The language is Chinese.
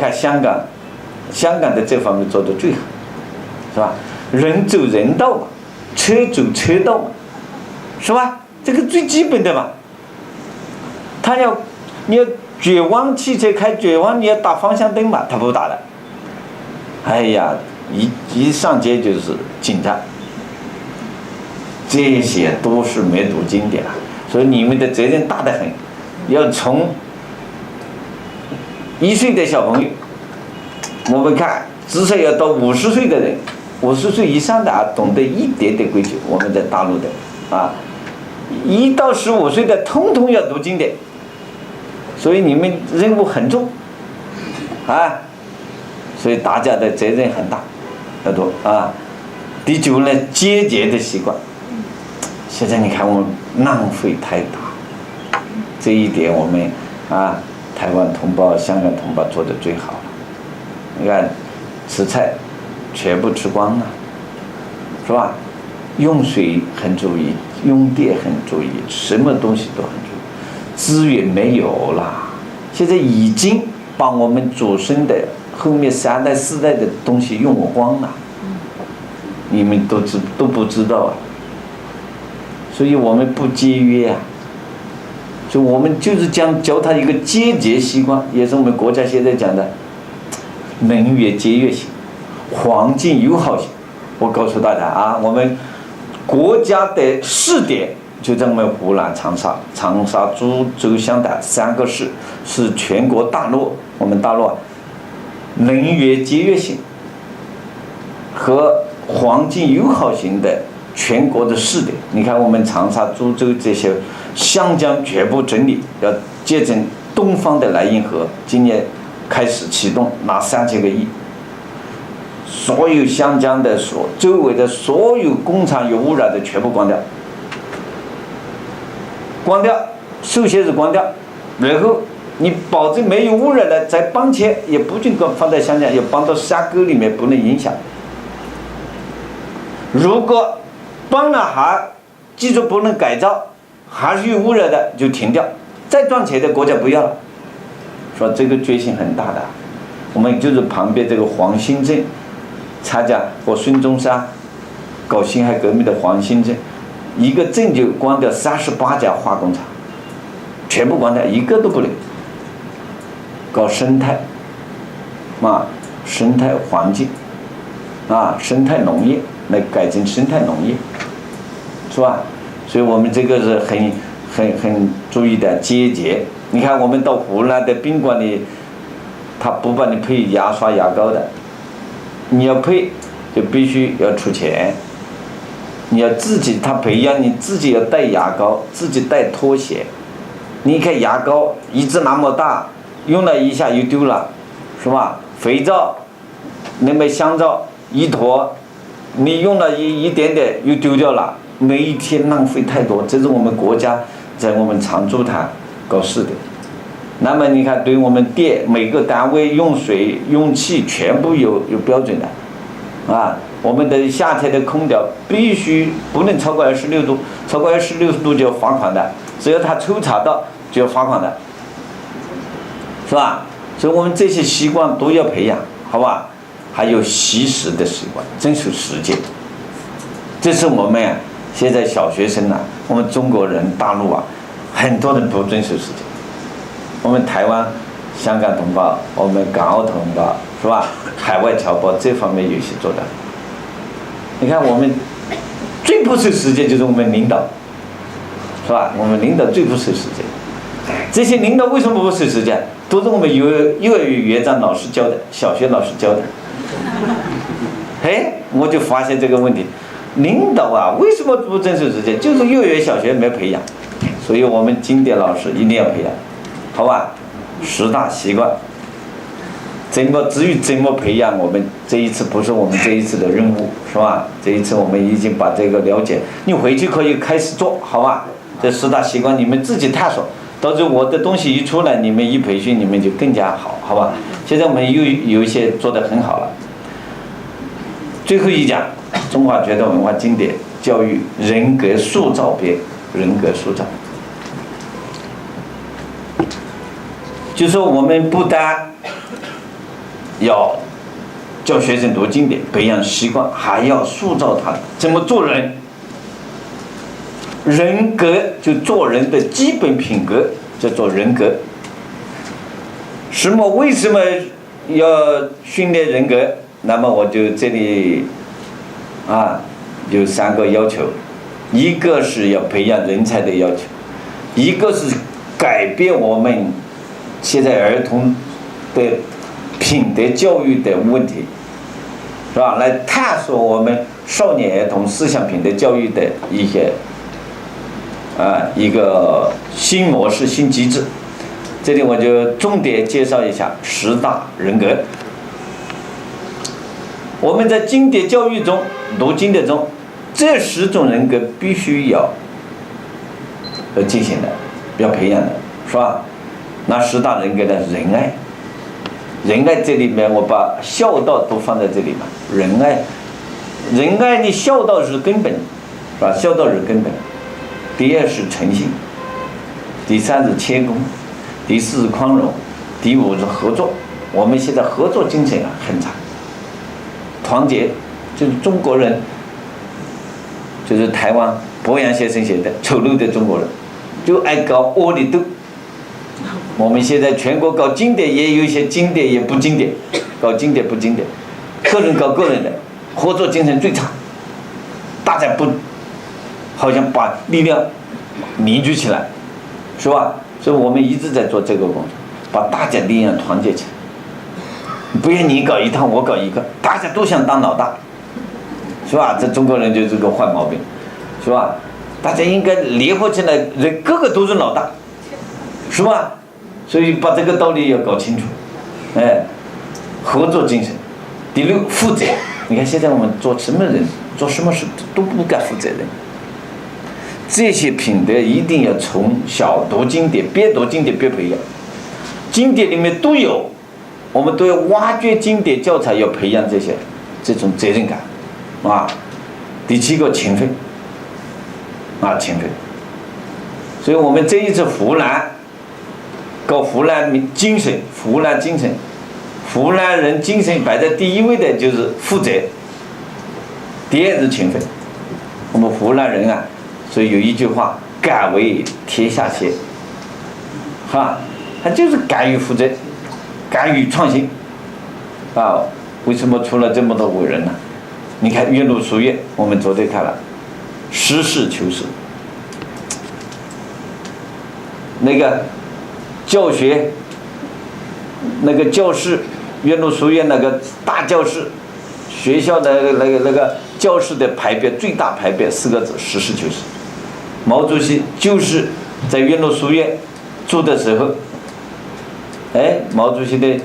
看香港，香港在这方面做得最好，是吧？人走人道嘛，车走车道嘛，是吧？这个最基本的嘛。你要绝望汽车开绝望，你要打方向灯嘛，他不打的。哎呀，一上街就是警察，这些都是没读经典啊，所以你们的责任大得很，要从1岁的小朋友，我们看至少要到50岁的人，50岁以上的啊，懂得一点点规矩。我们在大陆的啊，1到15岁的通通要读经典，所以你们任务很重啊，所以大家的责任很大，要读啊。第9呢，节俭的习惯。现在你看我们浪费太大，这一点我们啊，台湾同胞、香港同胞做得最好了。你看，吃菜全部吃光了，是吧？用水很注意，用电很注意，什么东西都很注意。资源没有了，现在已经把我们祖孙的后面3代4代的东西用光了，你们都不知道啊。所以我们不节约啊。所以我们就是教他一个节节习惯，也是我们国家现在讲的能源节约型、环境友好型。我告诉大家啊，我们国家的试点就在我们湖南长沙、株洲、湘潭3个市，是全国大陆我们大陆能源节约型和环境友好型的全国的试点。你看我们长沙、株洲这些湘江全部整理，要接整东方的莱茵河，今年开始启动，拿3000个亿，所有湘江的周围的所有工厂有污染的全部关掉，首先是关掉，然后你保证没有污染的再搬迁，也不准放在湘江，要搬到沙沟里面，不能影响。如果搬了还记住不能改造，还是有污染的就停掉，再赚钱的国家不要了，说这个决心很大的。我们就是旁边这个黄兴镇参加和孙中山搞辛亥革命的黄兴镇，一个镇就关掉38家化工厂，全部关掉，一个都不留。搞生态生态环境生态农业来改成生态农业，是吧？所以我们这个是很注意的节俭。你看我们到湖南的宾馆里，他不帮你配牙刷牙膏的，你要配就必须要出钱，你要自己，他培养你自己要带牙膏，自己带拖鞋。你看牙膏一支那么大，用了一下又丢了，是吧？肥皂那么香皂一坨，你用了一点点又丢掉了，每一天浪费太多。这是我们国家在我们长株潭搞试点。那么你看，对我们电每个单位用水用气全部有标准的啊。我们的夏天的空调必须不能超过26度，超过26度就要罚款的，只要他抽查到就要罚款的，是吧？所以我们这些习惯都要培养，好吧？还有惜时的习惯，遵守时间。这是我们现在小学生我们中国人大陆很多人不遵守时间。我们台湾、香港同胞，我们港澳同胞，是吧？海外侨胞这方面有些做的。你看我们最不守时间就是我们领导，是吧？我们领导最不守时间。这些领导为什么不守时间？都是我们幼儿园园长老师教的，小学老师教的。我就发现这个问题，领导为什么不遵守时间？就是幼儿园小学没培养，所以我们经典老师一定要培养，好吧？10大习惯，至于怎么培养，我们这一次不是我们这一次的任务，是吧？这一次我们已经把这个了解，你回去可以开始做，好吧？这10大习惯你们自己探索，到时候我的东西一出来，你们一培训，你们就更加好，好吧？现在我们又有一些做得很好了。最后一讲，中华传统文化经典教育人格塑造篇，人格塑造，就说我们不单要教学生读经典，培养习惯，还要塑造他怎么做人。人格就做人的基本品格叫做人格。为什么要训练人格？那么我就这里有3个要求，一个是要培养人才的要求，一个是改变我们现在儿童的品德教育的问题，是吧？来探索我们少年儿童思想品德教育的一些一个新模式、新机制。这里我就重点介绍一下10大人格。我们在经典教育中、读经典中，这10种人格必须要进行的，要培养的，是吧？那10大人格的仁爱，仁爱这里面我把孝道都放在这里嘛。仁爱你孝道是根本，是吧？孝道是根本。第2是诚信，第3是谦恭，第4是宽容，第5是合作。我们现在合作精神很差。团结就是中国人，就是台湾博洋先生写的《丑陋的中国人》，就爱搞窝里斗。我们现在全国搞经典也有一些经典也不经典，搞经典不经典，个人搞个人的，合作精神最差。大家不好像把力量凝聚起来，是吧？所以我们一直在做这个工作，把大家力量团结起来。不要你搞一套我搞一个，大家都想当老大，是吧？这中国人就这个坏毛病，是吧？大家应该联合起来，人个个都是老大，是吧？所以把这个道理要搞清楚。合作精神。第6，负责。你看现在我们做什么人做什么事都不敢负责任。这些品德一定要从小读经典，边读经典边培养。经典里面都有，我们都要挖掘经典教材，要培养这种责任感。第7个勤奋。勤奋。所以我们这一次湖南搞湖南精神，湖南人精神摆在第1位的就是负责，第2是勤奋。我们湖南人所以有一句话，敢为天下先，他就是敢于负责，敢于创新。为什么出了这么多伟人呢？你看岳麓书院，我们昨天看了，实事求是。那个教学，那个教室，岳麓书院那个大教室，学校的那个教室的牌匾，最大牌匾4个字：实事求是。毛主席就是在岳麓书院住的时候，毛主席的